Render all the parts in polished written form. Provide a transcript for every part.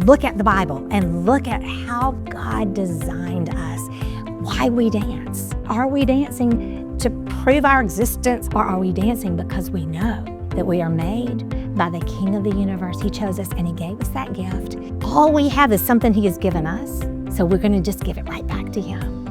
look at the Bible and look at how God designed us, why we dance. Are we dancing to prove our existence, or are we dancing because we know that we are made by the King of the universe? He chose us and He gave us that gift. All we have is something He has given us, so we're going to just give it right back to Him.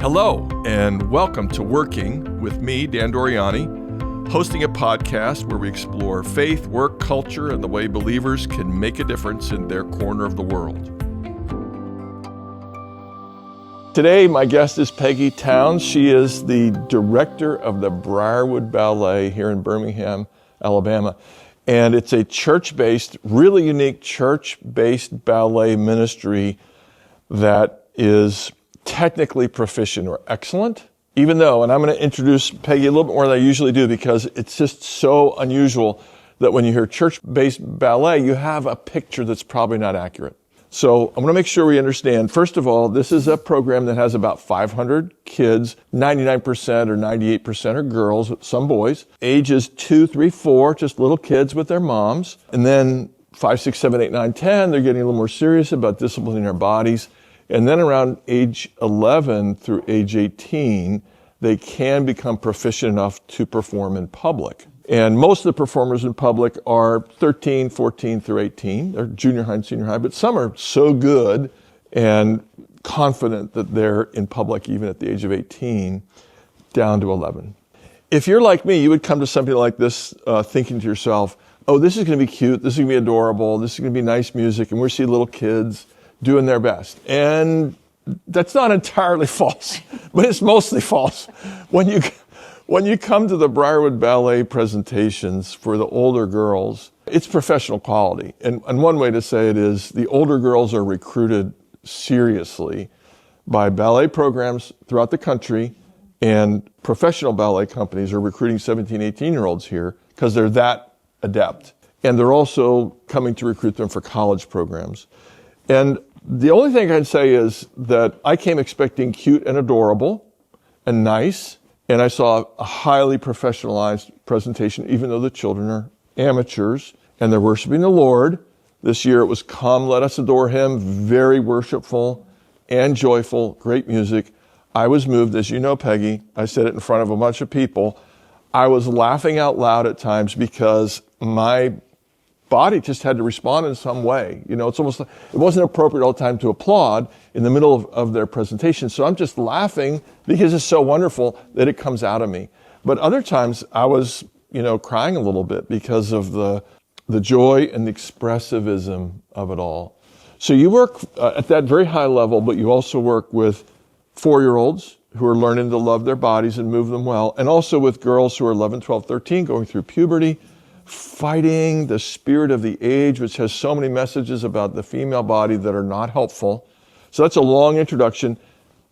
Hello, and welcome to Working with me, Dan Doriani, hosting a podcast where we explore faith, work, culture, and the way believers can make a difference in their corner of the world. Today, my guest is Peggy Townes. She is the director of the Briarwood Ballet here in Birmingham, Alabama. And it's a church-based, really unique church-based ballet ministry that is technically proficient or excellent, even though, and I'm going to introduce Peggy a little bit more than I usually do because it's just so unusual that when you hear church-based ballet, you have a picture that's probably not accurate. So I'm going to make sure we understand. First of all, this is a program that has about 500 kids, 99% or 98% are girls, some boys, ages 2, 3, 4, just little kids with their moms. And then 5, 6, 7, 8, 9, 10, they're getting a little more serious about disciplining their bodies. And then around age 11 through age 18, they can become proficient enough to perform in public. And most of the performers in public are 13, 14 through 18. They're junior high and senior high, but some are so good and confident that they're in public even at the age of 18, down to 11. If you're like me, you would come to something like this thinking to yourself, oh, this is going to be cute, this is going to be adorable, this is going to be nice music, and we're seeing little kids doing their best. And that's not entirely false, but it's mostly false. When you come to the Briarwood Ballet presentations for the older girls, it's professional quality. And one way to say it is the older girls are recruited seriously by ballet programs throughout the country, and professional ballet companies are recruiting 17, 18-year-olds here because they're that adept. And they're also coming to recruit them for college programs. And the only thing I can say is that I came expecting cute and adorable and nice, and I saw a highly professionalized presentation, even though the children are amateurs and they're worshiping the Lord. This year it was Come, Let Us Adore Him, very worshipful and joyful, great music. I was moved, as you know, Peggy, I said it in front of a bunch of people. I was laughing out loud at times because my body just had to respond in some way. You know, it's almost like it wasn't appropriate all the time to applaud in the middle of their presentation. So I'm just laughing because it's so wonderful that it comes out of me. But other times I was, crying a little bit because of the joy and the expressivism of it all. So you work at that very high level, but you also work with 4-year-olds who are learning to love their bodies and move them well, and also with girls who are 11, 12, 13 going through puberty, fighting the spirit of the age, which has so many messages about the female body that are not helpful. So that's a long introduction.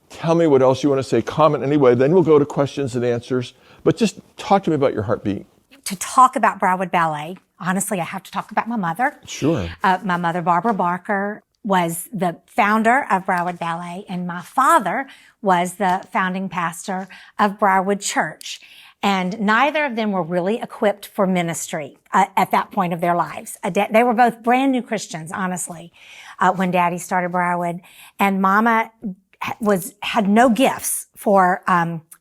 Tell me what else you want to say. Comment anyway. Then we'll go to questions and answers. But just talk to me about your heartbeat. To talk about Briarwood Ballet, honestly, I have to talk about my mother. Sure. My mother, Barbara Barker, was the founder of Briarwood Ballet, and my father was the founding pastor of Briarwood Church. And neither of them were really equipped for ministry at that point of their lives. They were both brand new Christians, honestly, when Daddy started Briarwood. And Mama had no gifts for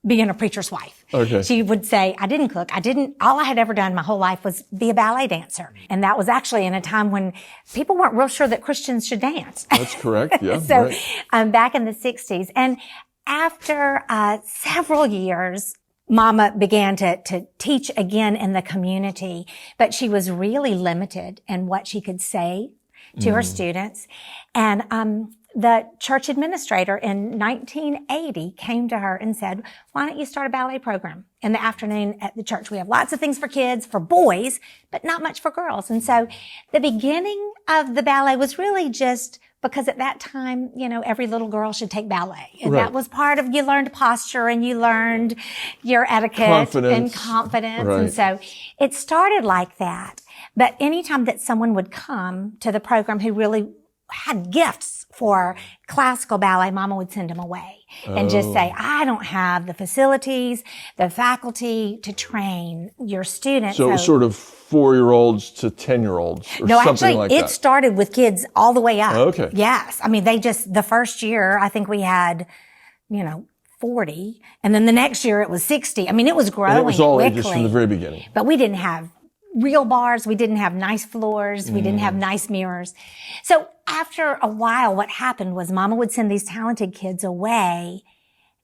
being a preacher's wife. Okay. She would say, I didn't cook. All I had ever done my whole life was be a ballet dancer. And that was actually in a time when people weren't real sure that Christians should dance. That's correct, yeah. So, right. Back in the 60s. And after several years, Mama began to teach again in the community, but she was really limited in what she could say to her students. And the church administrator in 1980 came to her and said, why don't you start a ballet program in the afternoon at the church? We have lots of things for kids, for boys, but not much for girls. And so the beginning of the ballet was really just because at that time, every little girl should take ballet. And right. That was part of, you learned posture and you learned your etiquette and confidence. Right. And so it started like that. But anytime that someone would come to the program who really had gifts for classical ballet, Mama would send them away and just say, I don't have the facilities, the faculty to train your students. So it was sort of 4-year-olds to 10-year-olds or no, something actually, like that. it started with kids all the way up. Okay. Yes. I mean, the first year, I think we had, 40. And then the next year it was 60. I mean, it was growing And it was all quickly. ages from the very beginning. But we didn't have real bars. We didn't have nice floors. We didn't have nice mirrors. So after a while, what happened was Mama would send these talented kids away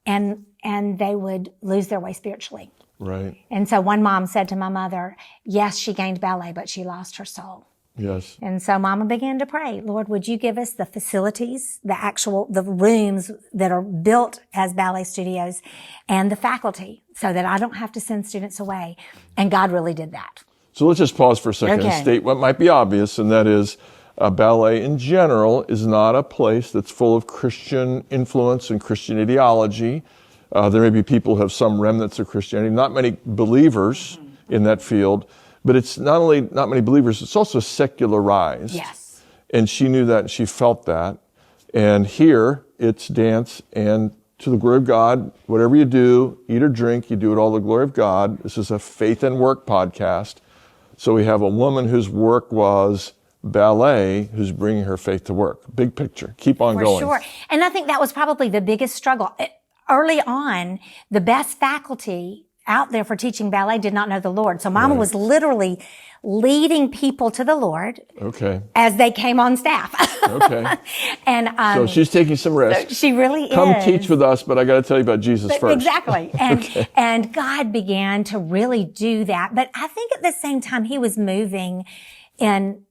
and they would lose their way spiritually. Right. And so one mom said to my mother, yes, she gained ballet, but she lost her soul. Yes. And so Mama began to pray, Lord, would you give us the facilities, the rooms that are built as ballet studios and the faculty so that I don't have to send students away. And God really did that. So let's just pause for a second and state what might be obvious, and that is ballet in general is not a place that's full of Christian influence and Christian ideology. There may be people who have some remnants of Christianity, not many believers in that field, but it's not only not many believers, it's also secularized. Yes. And she knew that, and she felt that. And here, it's dance, and to the glory of God, whatever you do, eat or drink, you do it all to the glory of God. This is a faith and work podcast. So we have a woman whose work was ballet, who's bringing her faith to work. Big picture. Keep on going. For sure. And I think that was probably the biggest struggle. Early on, the best faculty out there for teaching ballet did not know the Lord. So Mama was literally leading people to the Lord as they came on staff. And so she's taking some risks. She really is. Come teach with us, but I got to tell you about Jesus first. Exactly. And God began to really do that. But I think at the same time, he was moving in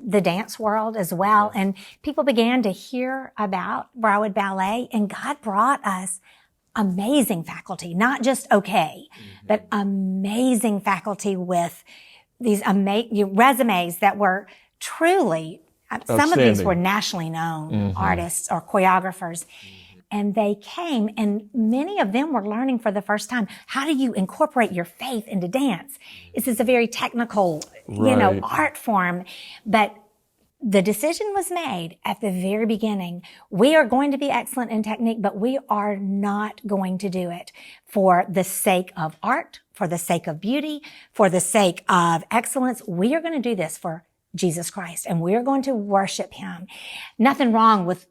the dance world as well. And people began to hear about Briarwood Ballet, and God brought us amazing faculty, not just but amazing faculty with these resumes that were truly, some of these were nationally known artists or choreographers. And they came, and many of them were learning for the first time, how do you incorporate your faith into dance? This is a very technical, art form. But the decision was made at the very beginning. We are going to be excellent in technique, but we are not going to do it for the sake of art, for the sake of beauty, for the sake of excellence. We are going to do this for Jesus Christ, and we are going to worship him. Nothing wrong with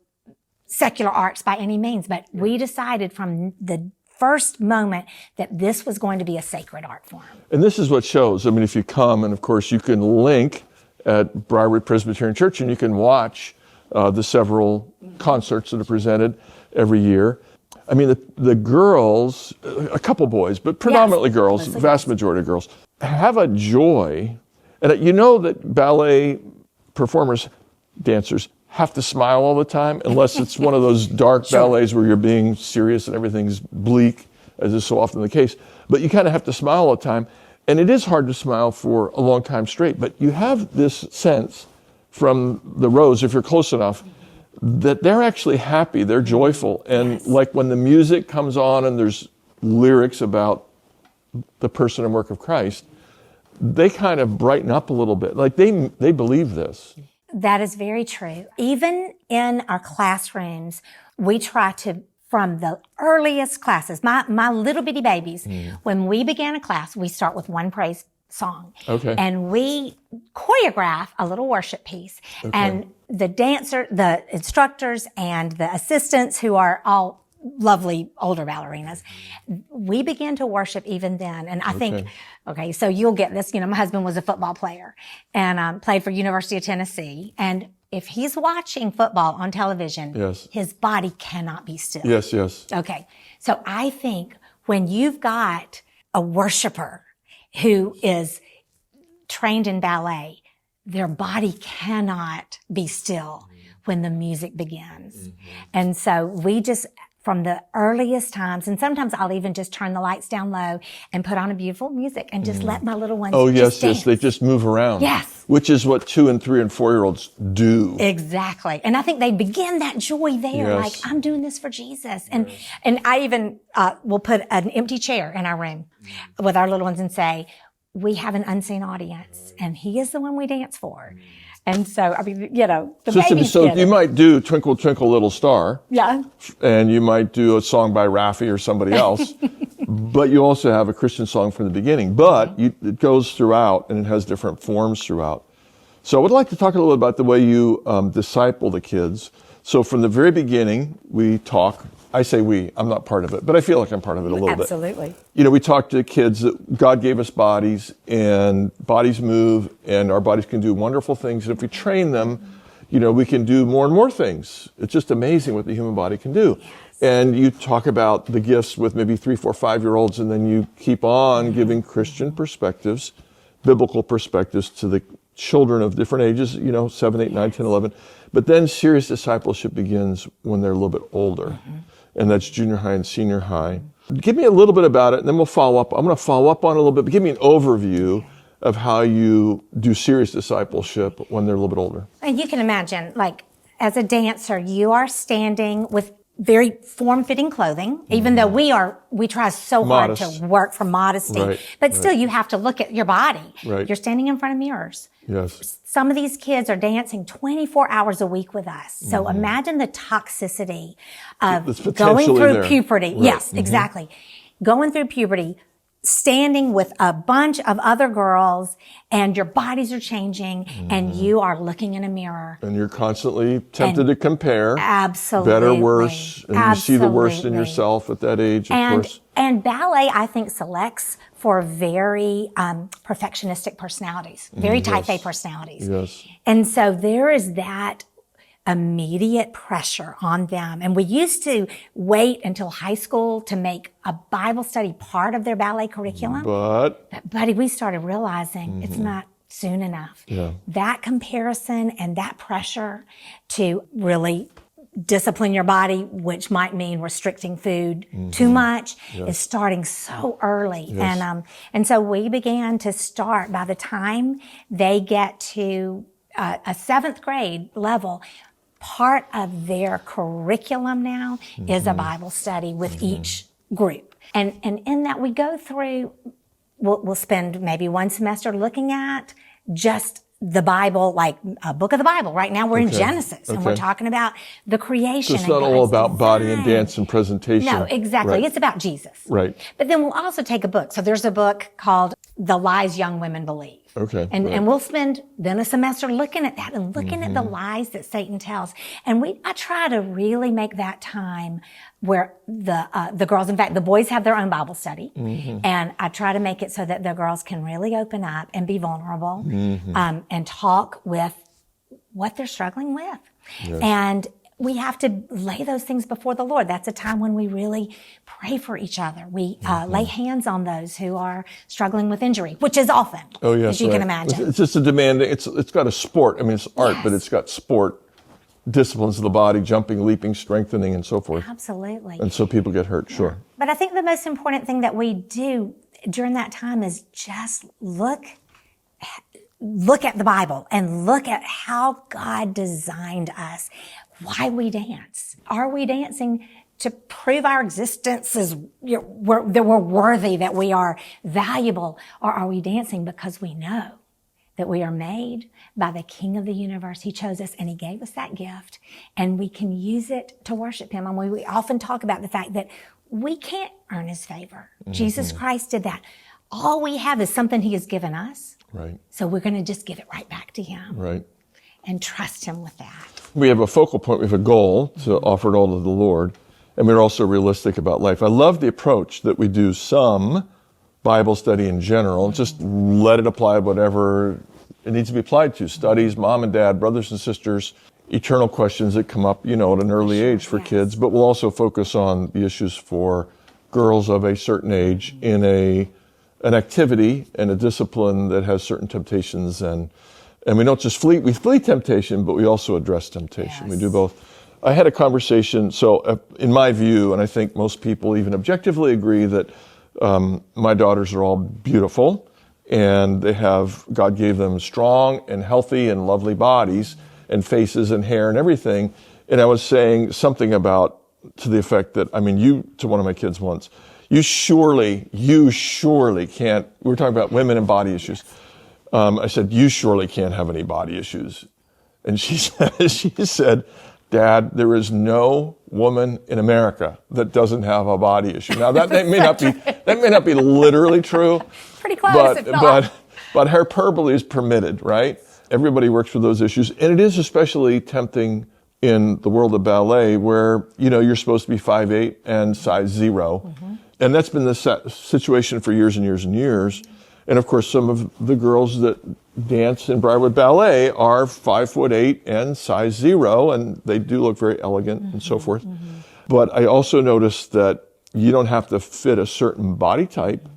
secular arts by any means, but we decided from the first moment that this was going to be a sacred art form. And this is what shows. I mean, if you come, and of course you can link at Briarwood Presbyterian Church, and you can watch the several concerts that are presented every year. I mean, the girls, a couple boys, but predominantly girls, vast majority of girls, have a joy. And you know that ballet performers, dancers, have to smile all the time, unless it's one of those dark ballets where you're being serious and everything's bleak, as is so often the case. But you kind of have to smile all the time. And it is hard to smile for a long time straight, but you have this sense from the rows, if you're close enough, that they're actually happy, they're joyful. And like when the music comes on and there's lyrics about the person and work of Christ, they kind of brighten up a little bit. Like they believe this. That is very true. Even in our classrooms, we try to, from the earliest classes, my little bitty babies, when we began a class, we start with one praise song. And we choreograph a little worship piece. And the instructors and the assistants, who are all lovely older ballerinas, we begin to worship even then. And I think, so you'll get this, my husband was a football player and played for University of Tennessee. And if he's watching football on television, his body cannot be still. Okay. So I think when you've got a worshiper who is trained in ballet, their body cannot be still when the music begins. And so we just, from the earliest times, and sometimes I'll even just turn the lights down low and put on a beautiful music and just let my little ones dance. They just move around. Which is what 2 and 3 and 4-year-olds do. Exactly. And I think they begin that joy there, like, I'm doing this for Jesus. And I even will put an empty chair in our room with our little ones and say, we have an unseen audience, and he is the one we dance for. And so, I mean, you know, the So babies get you it. might do Twinkle, Twinkle, Little Star. Yeah. And you might do a song by Raffi or somebody else. But you also have a Christian song from the beginning. But it goes throughout, and it has different forms throughout. So I would like to talk a little bit about the way you disciple the kids. So from the very beginning, we talk. I say we, I'm not part of it, but I feel like I'm part of it a little bit. Absolutely. You know, we talk to kids that God gave us bodies, and bodies move, and our bodies can do wonderful things. And if we train them, you know, we can do more and more things. It's just amazing what the human body can do. Yes. And you talk about the gifts with maybe 3, 4, 5-year-olds, and then you keep on giving Christian perspectives, biblical perspectives to the children of different ages, you know, 7, 8, 9, 10, 11. But then serious discipleship begins when they're a little bit older. And that's junior high and senior high. Give me a little bit about it, and then we'll follow up. I'm going to follow up on it a little bit, but give me an overview of how you do serious discipleship when they're a little bit older. And you can imagine, like, as a dancer, you are standing with very form-fitting clothing, even though we try so hard to work for modesty. But still, you have to look at your body. You're standing in front of mirrors. Yes. Some of these kids are dancing 24 hours a week with us. So imagine the toxicity of going through puberty. Yes, exactly. Going through puberty, standing with a bunch of other girls, and your bodies are changing, and you are looking in a mirror. And you're constantly tempted to compare. Absolutely. Better, worse. And you see the worst in yourself at that age, of course. And ballet, I think, selects for very perfectionistic personalities, very type A personalities. Yes. And so there is that immediate pressure on them. And we used to wait until high school to make a Bible study part of their ballet curriculum. But we started realizing it's not soon enough. Yeah. That comparison and that pressure to really discipline your body, which might mean restricting food too much, is starting so early. Yes. And so we began to start, by the time they get to a 7th grade level, part of their curriculum now is a Bible study with each group. And in that we go through, we'll spend maybe one semester looking at just the Bible, like a book of the Bible. Right now we're in Genesis, and we're talking about the creation. So it's not all about body and dance and presentation. No, exactly. It's about Jesus. Right. But then we'll also take a book. So there's a book called The Lies Young Women Believe. Okay. And we'll spend then a semester looking at that and looking at the lies that Satan tells. And I try to really make that time where the girls, in fact, the boys have their own Bible study. And I try to make it so that the girls can really open up and be vulnerable, and talk with what they're struggling with. Yes. And we have to lay those things before the Lord. That's a time when we really pray for each other. We lay hands on those who are struggling with injury, which is often, as you can imagine. It's just a demanding, it's got a sport. I mean, it's art, but it's got sport disciplines of the body, jumping, leaping, strengthening, and so forth. Absolutely. And so people get hurt, sure. But I think the most important thing that we do during that time is just look at the Bible and look at how God designed us. Why we dance. Are we dancing to prove our existence as that we're worthy, that we are valuable? Or are we dancing because we know that we are made by the King of the universe? He chose us and he gave us that gift, and we can use it to worship him. And we often talk about the fact that we can't earn his favor. Jesus Christ did that. All we have is something he has given us. Right. So we're going to just give it right back to him. Right. And trust him with that. We have a focal point, we have a goal to offer it all to the Lord, and we're also realistic about life. I love the approach that we do some Bible study in general, just let it apply to whatever it needs to be applied to. Studies, mom and dad, brothers and sisters, eternal questions that come up, at an early age for kids, but we'll also focus on the issues for girls of a certain age in an activity and a discipline that has certain temptations, and we don't just flee temptation, but we also address temptation. Yes. We do both. I had a conversation, so in my view, and I think most people even objectively agree that my daughters are all beautiful, and God gave them strong and healthy and lovely bodies and faces and hair and everything. And I was saying something to the effect that, to one of my kids once, you surely can't, we were talking about women and body issues. I said, you surely can't have any body issues. And she said, Dad, there is no woman in America that doesn't have a body issue. Now that may not be literally true. Pretty close, but hyperbole is permitted, right? Everybody works with those issues. And it is especially tempting in the world of ballet where, you're supposed to be 5'8" and size 0. Mm-hmm. And that's been the situation for years and years and years. And of course, some of the girls that dance in Briarwood Ballet are 5'8" and size 0, and they do look very elegant and so forth. Mm-hmm. But I also noticed that you don't have to fit a certain body type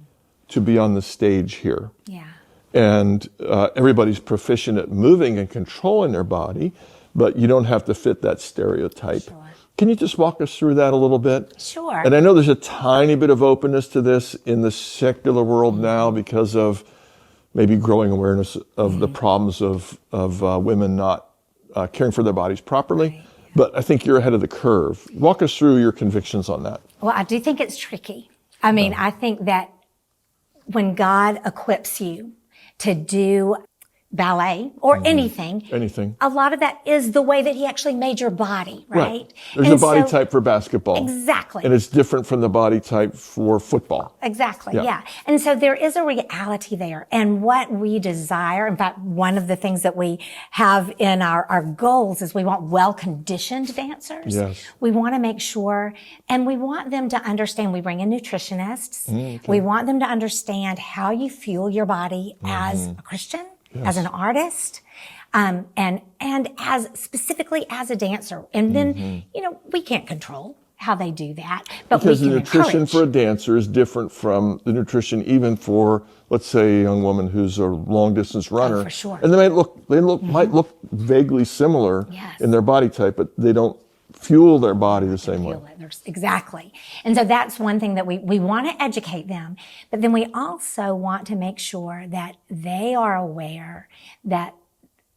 to be on the stage here. Yeah. And everybody's proficient at moving and controlling their body, but you don't have to fit that stereotype. Sure. Can you just walk us through that a little bit? Sure. And I know there's a tiny bit of openness to this in the secular world now because of maybe growing awareness of the problems of women not caring for their bodies properly. Right. But I think you're ahead of the curve. Walk us through your convictions on that. Well, I do think it's tricky. I mean, I think that when God equips you to do ballet or anything, a lot of that is the way that he actually made your body, right? There's a body type for basketball. Exactly. And it's different from the body type for football. Exactly, yeah. And so there is a reality there. And what we desire, in fact, one of the things that we have in our goals is we want well-conditioned dancers. Yes. We want to make sure, and we want them to understand, we bring in nutritionists. Okay. We want them to understand how you fuel your body as a Christian. Yes. As an artist, and as specifically as a dancer. And then, we can't control how they do that, but because we can the nutrition encourage. For a dancer is different from the nutrition even for, let's say, a young woman who's a long distance runner. Oh, for sure. And might look vaguely similar in their body type, but they don't fuel their body the same way. Exactly. And so that's one thing that we want to educate them, but then we also want to make sure that they are aware that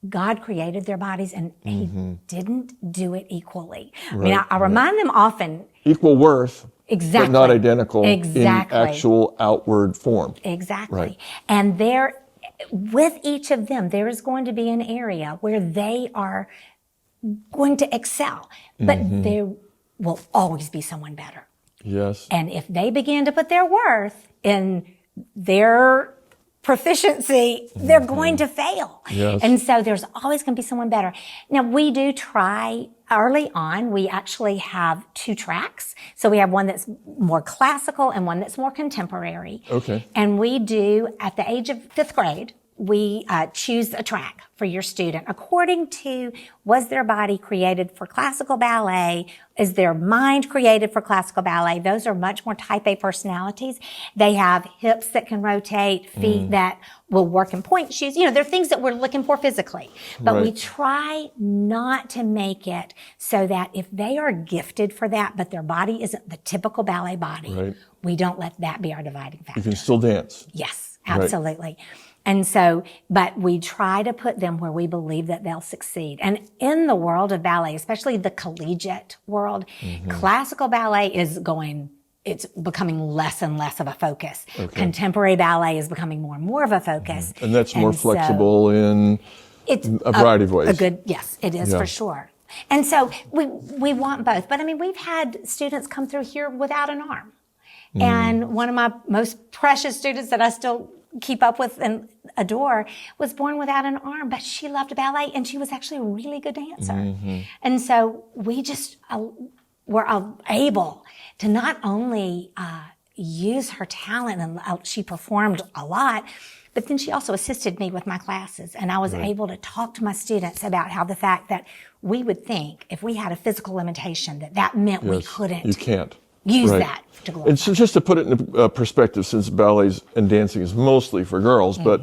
God created their bodies and he didn't do it equally. Right. I mean, I remind them often. Equal worth. Exactly. But not identical in actual outward form. Exactly. Right. And with each of them, there is going to be an area where they are going to excel, but there will always be someone better. Yes. And if they begin to put their worth in their proficiency, they're going to fail. Yes. And so there's always going to be someone better. Now, we do try early on, we actually have 2 tracks. So we have one that's more classical and one that's more contemporary. Okay. And we do, at the age of 5th grade, we choose a track for your student according to, was their body created for classical ballet? Is their mind created for classical ballet? Those are much more type A personalities. They have hips that can rotate, feet that will work in point shoes. There are things that we're looking for physically, but we try not to make it so that if they are gifted for that, but their body isn't the typical ballet body, we don't let that be our dividing factor. You can still dance. Yes, absolutely. Right. And so, but we try to put them where we believe that they'll succeed. And in the world of ballet, especially the collegiate world, classical ballet it's becoming less and less of a focus. Okay. Contemporary ballet is becoming more and more of a focus. And that's more flexible in a variety of ways. Yes, it is for sure. And so we want both. But I mean, we've had students come through here without an arm. And one of my most precious students that I still keep up with and adore was born without an arm, but she loved ballet and she was actually a really good dancer. And so we just were able to not only use her talent, and she performed a lot, but then she also assisted me with my classes. And I was able to talk to my students about how the fact that we would think if we had a physical limitation that meant we couldn't. You can't. Use that to glorify. And so just to put it in perspective, since ballet and dancing is mostly for girls, but,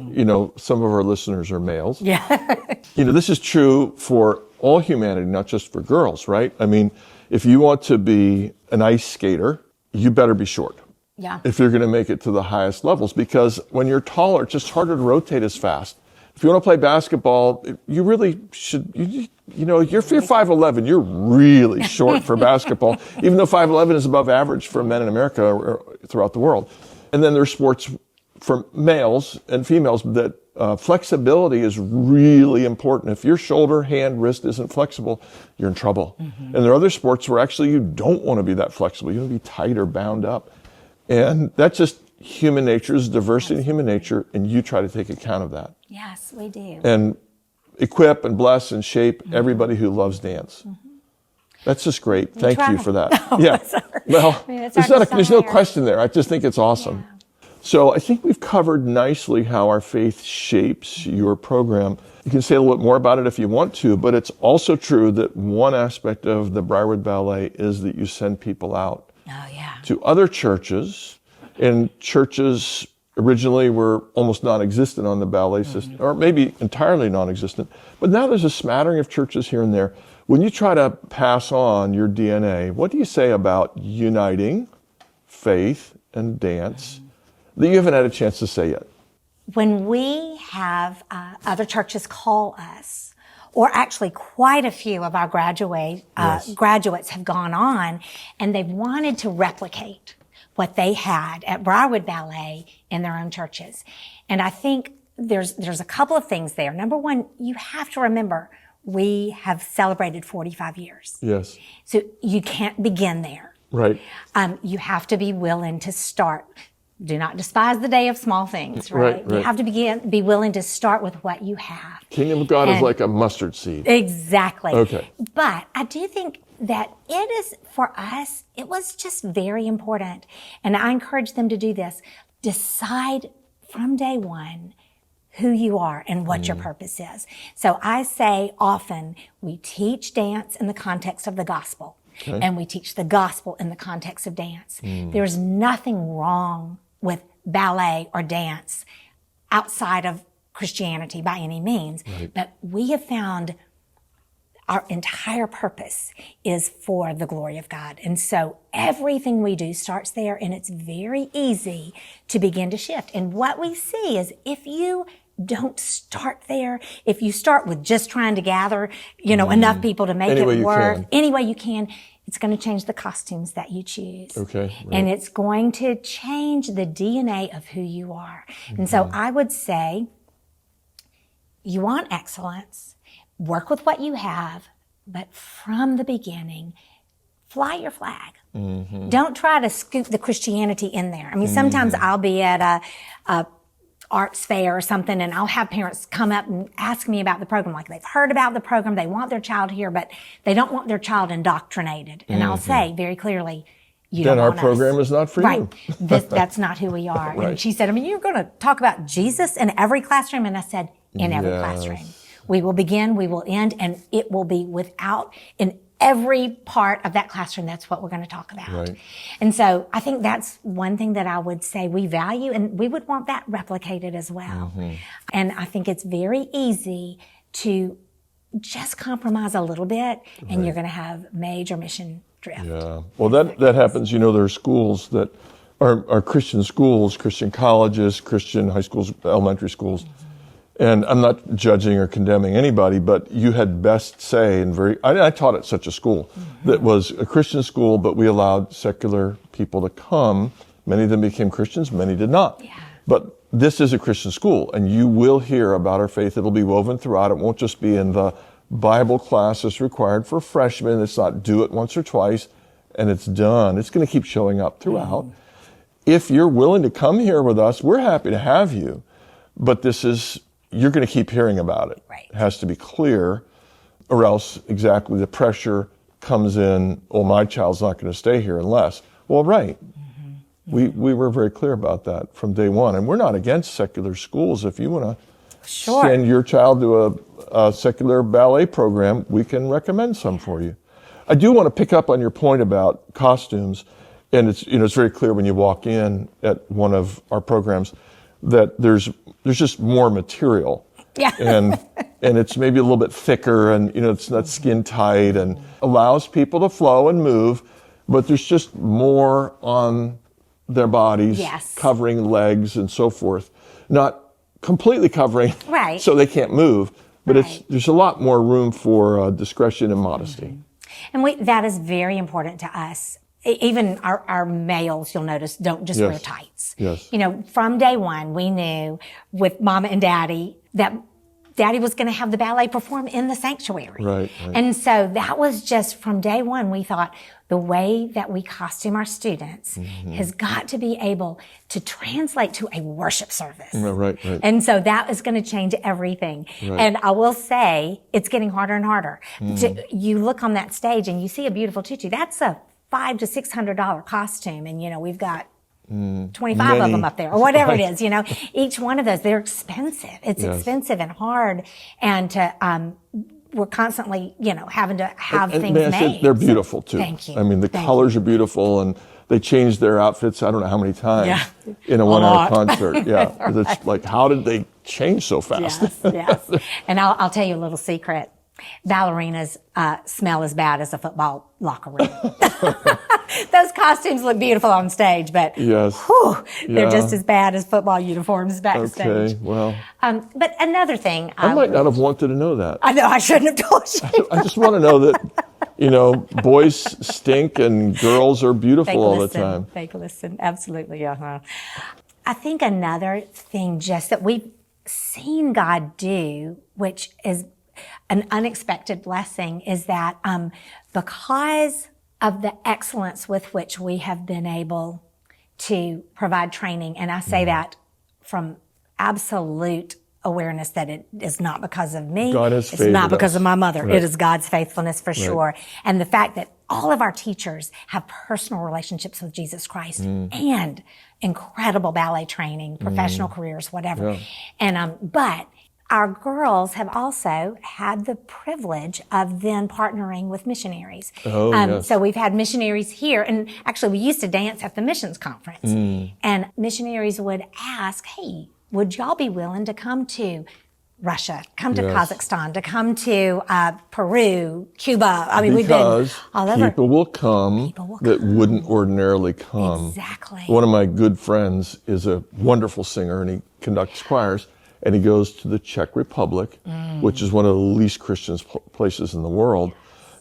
some of our listeners are males. Yeah. This is true for all humanity, not just for girls, right? I mean, if you want to be an ice skater, you better be short. Yeah. If you're going to make it to the highest levels, because when you're taller, it's just harder to rotate as fast. If you want to play basketball, you really should, if you're 5'11", you're really short for basketball, even though 5'11" is above average for men in America or throughout the world. And then there's sports for males and females that flexibility is really important. If your shoulder, hand, wrist isn't flexible, you're in trouble. And there are other sports where actually you don't want to be that flexible. You want to be tight or bound up. And that's just human nature, is diversity in human nature, and you try to take account of that. Yes, we do. And equip and bless and shape everybody who loves dance. That's just great. Thank you for that. Yeah. Well, there's no question there. I just think it's awesome. Yeah. So I think we've covered nicely how our faith shapes your program. You can say a little bit more about it if you want to, but it's also true that one aspect of the Briarwood Ballet is that you send people out to other churches, and churches originally were almost non-existent on the ballet system, or maybe entirely non-existent, but now there's a smattering of churches here and there. When you try to pass on your DNA, what do you say about uniting faith and dance that you haven't had a chance to say yet? When we have other churches call us, or actually quite a few of our graduates have gone on, and they've wanted to replicate what they had at Briarwood Ballet in their own churches. And I think there's a couple of things there. Number one, you have to remember, we have celebrated 45 years. Yes. So you can't begin there. Right. You have to be willing to start. Do not despise the day of small things, right? You have to be willing to start with what you have. Kingdom of God is like a mustard seed. Exactly. Okay. But I do think that it is, for us, it was just very important. And I encourage them to do this. Decide from day one who you are and what your purpose is. So I say often, we teach dance in the context of the gospel. Okay. And we teach the gospel in the context of dance. There's nothing wrong with ballet or dance outside of Christianity by any means. Right. But we have found our entire purpose is for the glory of God. And so everything we do starts there, and it's very easy to begin to shift. And what we see is, if you don't start there, if you start with just trying to gather, enough people to make it work, any way you can, it's going to change the costumes that you choose. Okay. Right. And it's going to change the DNA of who you are. And so I would say, you want excellence, work with what you have, but from the beginning, fly your flag. Don't try to scoop the Christianity in there. I mean, sometimes I'll be at a arts fair or something, and I'll have parents come up and ask me about the program. Like, they've heard about the program, they want their child here, but they don't want their child indoctrinated. And I'll say very clearly, then our program is not for you. That's not who we are. Right. And she said, you're going to talk about Jesus in every classroom? And I said, in every classroom. We will begin, we will end, and it will be in every part of that classroom, that's what we're going to talk about. Right. And so I think that's one thing that I would say we value, and we would want that replicated as well. And I think it's very easy to just compromise a little bit, and you're going to have major mission drift. Yeah. Well, that happens. There are schools that are Christian schools, Christian colleges, Christian high schools, elementary schools. And I'm not judging or condemning anybody, but you had best say, I taught at such a school that was a Christian school, but we allowed secular people to come. Many of them became Christians, many did not. Yeah. But this is a Christian school, and you will hear about our faith. It'll be woven throughout. It won't just be in the Bible classes required for freshmen. It's not do it once or twice and it's done. It's going to keep showing up throughout. If you're willing to come here with us, we're happy to have you. But you're going to keep hearing about it. Right. It has to be clear, or else exactly the pressure comes in, my child's not going to stay here unless. Well, right. We were very clear about that from day one. And we're not against secular schools. If you want to send your child to a secular ballet program, we can recommend some for you. I do want to pick up on your point about costumes. And it's very clear when you walk in at one of our programs that there's just more material. Yeah. and it's maybe a little bit thicker, and it's not skin tight, and allows people to flow and move, but there's just more on their bodies, covering legs and so forth. Not completely covering so they can't move, but there's a lot more room for discretion and modesty. And that is very important to us. even our males, you'll notice, don't just wear tights. Yes. You know, from day one, we knew with Mama and Daddy that Daddy was going to have the ballet perform in the sanctuary. Right. And so that was just from day one, we thought the way that we costume our students has got to be able to translate to a worship service. Right. And so that is going to change everything. Right. And I will say it's getting harder and harder. You look on that stage and you see a beautiful tutu. That's a $500 to $600 costume. And, you know, we've got 25 of them up there or whatever it is, you know, each one of those, they're expensive. It's expensive and hard. And we're constantly, you know, having to have things made. They're beautiful too. Thank you. I mean, the colors are beautiful, and they change their outfits, I don't know how many times in a 1 hour concert. Yeah. Right. It's like, how did they change so fast? Yes. And I'll tell you a little secret. Ballerinas smell as bad as a football locker room. Those costumes look beautiful on stage, but they're just as bad as football uniforms backstage. Okay, well. But another thing. I might not have wanted to know that. I know, I shouldn't have told you. I just want to know that, you know, boys stink and girls are beautiful all the time. Fake listen, absolutely. I think another thing just that we've seen God do, which is an unexpected blessing, is that because of the excellence with which we have been able to provide training, and I say that from absolute awareness that it is not because of me. God has it's not because us. of my mother. Right. It is God's faithfulness for sure. And the fact that all of our teachers have personal relationships with Jesus Christ and incredible ballet training, professional careers, whatever. And, but our girls have also had the privilege of then partnering with missionaries. So we've had missionaries here, and actually we used to dance at the missions conference. And missionaries would ask, hey, would y'all be willing to come to Russia, come to Kazakhstan, to come to Peru, Cuba? I mean, we've been all over. People will come that wouldn't ordinarily come. Exactly. One of my good friends is a wonderful singer, and he conducts choirs. And he goes to the Czech Republic, which is one of the least Christian places in the world.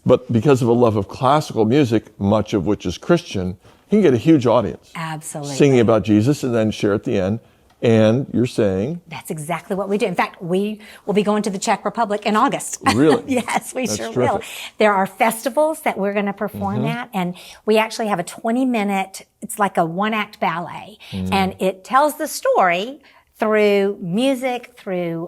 But because of a love of classical music, much of which is Christian, he can get a huge audience. Absolutely. Singing about Jesus and then share at the end. And you're saying? That's exactly what we do. In fact, we will be going to the Czech Republic in August. Really? Yes, we sure terrific. will. There are festivals that we're going to perform at, and we actually have a 20-minute, it's like a one-act ballet. And it tells the story through music, through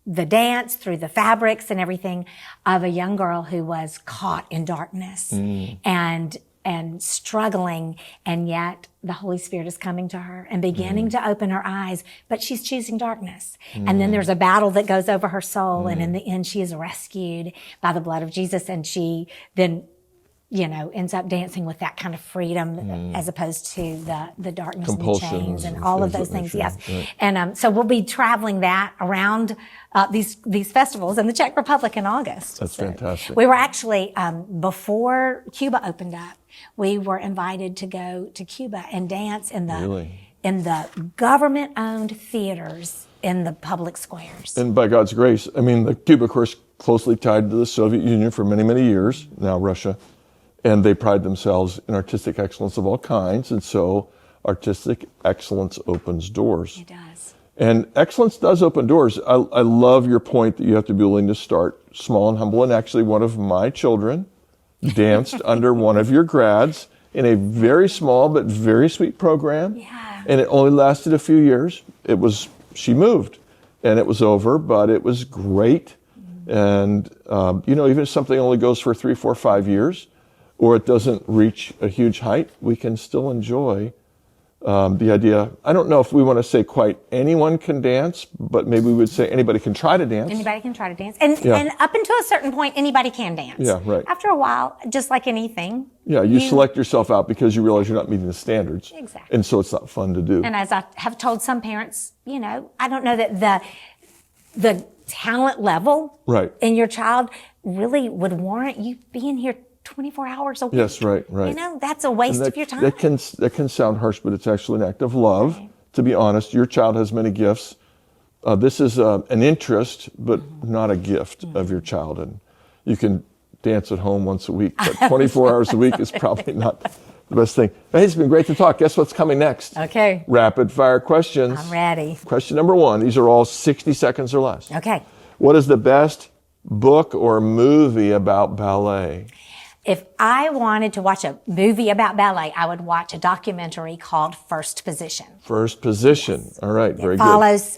the dance, through the fabrics and everything, of a young girl who was caught in darkness and struggling, and yet the Holy Spirit is coming to her and beginning to open her eyes, but she's choosing darkness. And then there's a battle that goes over her soul, and in the end she is rescued by the blood of Jesus, and she then, you know, ends up dancing with that kind of freedom as opposed to the darkness and the chains and all of those things. Yes. Right. And so we'll be traveling that around these festivals in the Czech Republic in August. That's fantastic. We were actually, before Cuba opened up, we were invited to go to Cuba and dance in the government-owned theaters in the public squares. And by God's grace, I mean, the Cuba, of course, closely tied to the Soviet Union for many, many years, now Russia. And they pride themselves in artistic excellence of all kinds. And so artistic excellence opens doors. It does. And excellence does open doors. I love your point that you have to be willing to start small and humble. And actually, one of my children danced under one of your grads in a very small but very sweet program. Yeah. And it only lasted a few years. She moved and it was over, but it was great. And, you know, even if something only goes for 3, 4, 5 years, or it doesn't reach a huge height, we can still enjoy the idea. I don't know if we want to say quite anyone can dance, but maybe we would say anybody can try to dance. Anybody can try to dance. And up until a certain point, anybody can dance. Yeah, right. After a while, just like anything. Yeah, you select yourself out because you realize you're not meeting the standards. Exactly. And so it's not fun to do. And as I have told some parents, you know, I don't know that the talent level in your child really would warrant you being here 24 hours a week. Yes, right. You know, that's a waste of your time. That can sound harsh, but it's actually an act of love. Right. To be honest, your child has many gifts. This is an interest, but not a gift of your child. And you can dance at home once a week, but 24 hours a week is probably not the best thing. Hey, it's been great to talk. Guess what's coming next? Okay. Rapid fire questions. I'm ready. Question number 1. These are all 60 seconds or less. Okay. What is the best book or movie about ballet? If I wanted to watch a movie about ballet, I would watch a documentary called First Position. First Position. Yes. All right, very good. It follows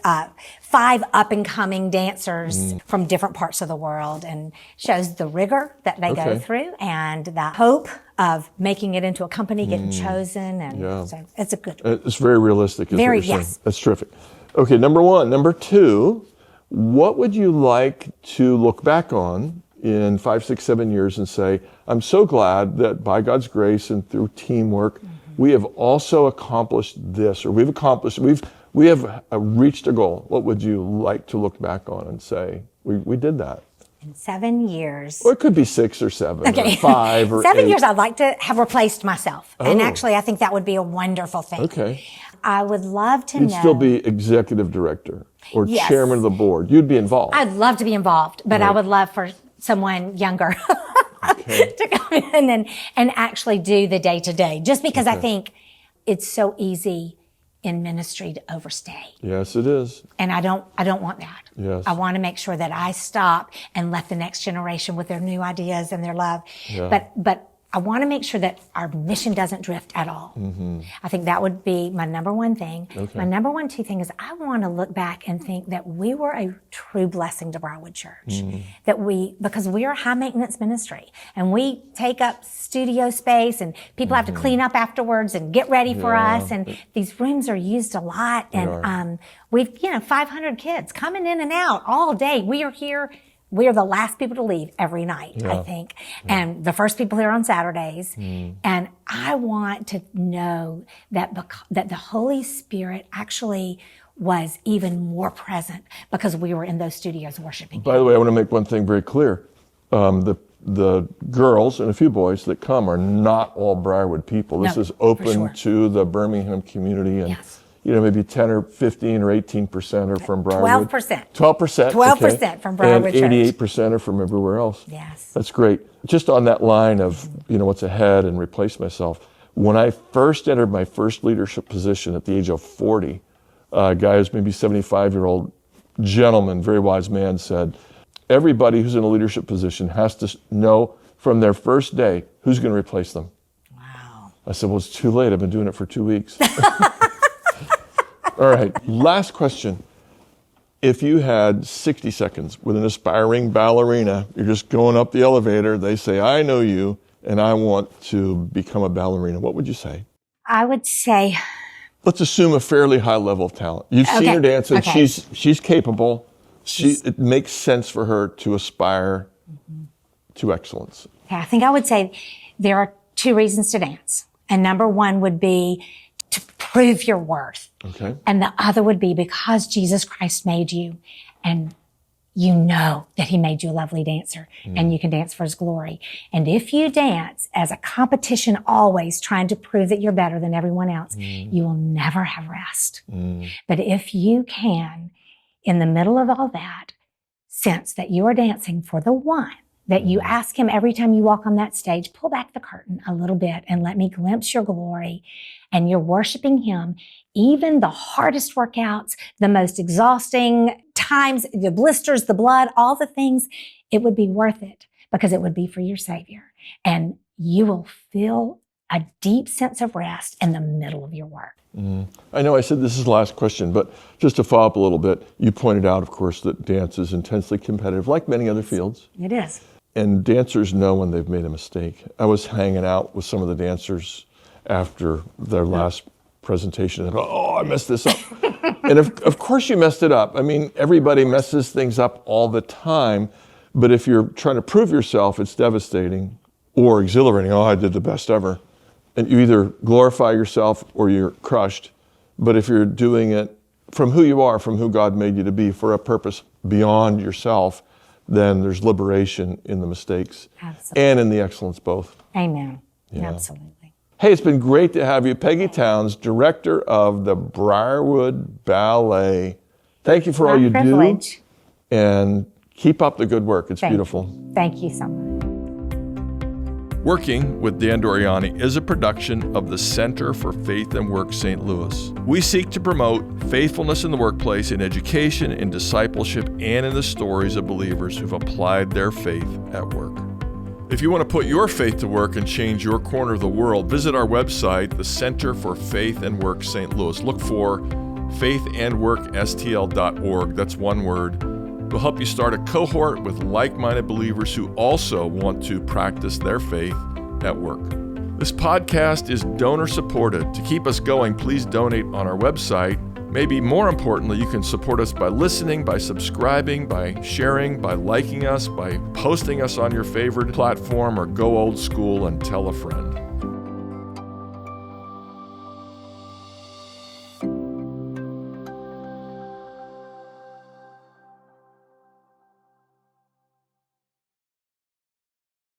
5 up-and-coming dancers from different parts of the world and shows the rigor that they go through and the hope of making it into a company, getting chosen. And so it's a good one. It's very realistic, is very, what you're yes. saying. That's terrific. Okay, number 1. Number 2, what would you like to look back on in 5, 6, 7 years and say, I'm so glad that by God's grace and through teamwork, we have also accomplished this, or we have reached a goal. What would you like to look back on and say, we did that? In 7 years. Or it could be 6 or 7 or 5 or 7 8. years I'd like to have replaced myself. And actually, I think that would be a wonderful thing. Okay. I would love to know. You'd still be executive director or Yes. chairman of the board. You'd be involved. I'd love to be involved, but I would love for someone younger to come in and actually do the day-to-day, just because I think it's so easy in ministry to overstay. Yes, it is. And I don't want that. Yes. I want to make sure that I stop and let the next generation with their new ideas and their love. Yeah. But I want to make sure that our mission doesn't drift at all. Mm-hmm. I think that would be my number 1 thing. Okay. My number 1, 2 thing is I want to look back and think that we were a true blessing to Briarwood Church. Because we are a high maintenance ministry and we take up studio space and people have to clean up afterwards and get ready for us. And these rooms are used a lot. And we've 500 kids coming in and out all day. We are here. We are the last people to leave every night, I think, and the first people here on Saturdays. And I want to know that that the Holy Spirit actually was even more present because we were in those studios worshiping. By the way, I want to make one thing very clear. The girls and a few boys that come are not all Briarwood people. This is open to the Birmingham community, and maybe 10 or 15 or 18% are from Briarwood. 12%. 12%. 12% from Briarwood Church. And 88% are from everywhere else. Yes. That's great. Just on that line of, what's ahead and replace myself. When I first entered my first leadership position at the age of 40, a guy who's maybe 75-year-old gentleman, very wise man, said, everybody who's in a leadership position has to know from their first day who's going to replace them. Wow. I said, well, it's too late. I've been doing it for 2 weeks. All right, last question. If you had 60 seconds with an aspiring ballerina, you're just going up the elevator, they say, I know you, and I want to become a ballerina, what would you say? I would say... Let's assume a fairly high level of talent. You've seen her dance, and she's capable. It makes sense for her to aspire to excellence. I think I would say there are 2 reasons to dance. And number 1 would be to prove your worth. Okay. And the other would be because Jesus Christ made you and you know that he made you a lovely dancer and you can dance for his glory. And if you dance as a competition, always trying to prove that you're better than everyone else, you will never have rest. But if you can, in the middle of all that, sense that you are dancing for the one, that you ask him every time you walk on that stage, pull back the curtain a little bit and let me glimpse your glory. And you're worshiping him, even the hardest workouts, the most exhausting times, the blisters, the blood, all the things, it would be worth it because it would be for your Savior. And you will feel a deep sense of rest in the middle of your work. I know I said this is the last question, but just to follow up a little bit, you pointed out, of course, that dance is intensely competitive, like many other fields. It is. And dancers know when they've made a mistake. I was hanging out with some of the dancers after their last presentation and I messed this up. And of course you messed it up. I mean, everybody messes things up all the time, but if you're trying to prove yourself, it's devastating or exhilarating. I did the best ever. And you either glorify yourself or you're crushed. But if you're doing it from who you are, from who God made you to be, for a purpose beyond yourself, then there's liberation in the mistakes. Absolutely. And in the excellence both. Amen. Yeah. Absolutely. Hey, it's been great to have you. Peggy Townes, director of the Briarwood Ballet. Thank you for all you do. And keep up the good work. It's beautiful. Thank you so much. Working with Dan Doriani is a production of the Center for Faith and Work St. Louis. We seek to promote faithfulness in the workplace, in education, in discipleship, and in the stories of believers who've applied their faith at work. If you want to put your faith to work and change your corner of the world, visit our website, the Center for Faith and Work St. Louis. Look for faithandworkstl.org. That's one word. We'll help you start a cohort with like-minded believers who also want to practice their faith at work. This podcast is donor-supported. To keep us going, please donate on our website. Maybe more importantly, you can support us by listening, by subscribing, by sharing, by liking us, by posting us on your favorite platform, or go old school and tell a friend.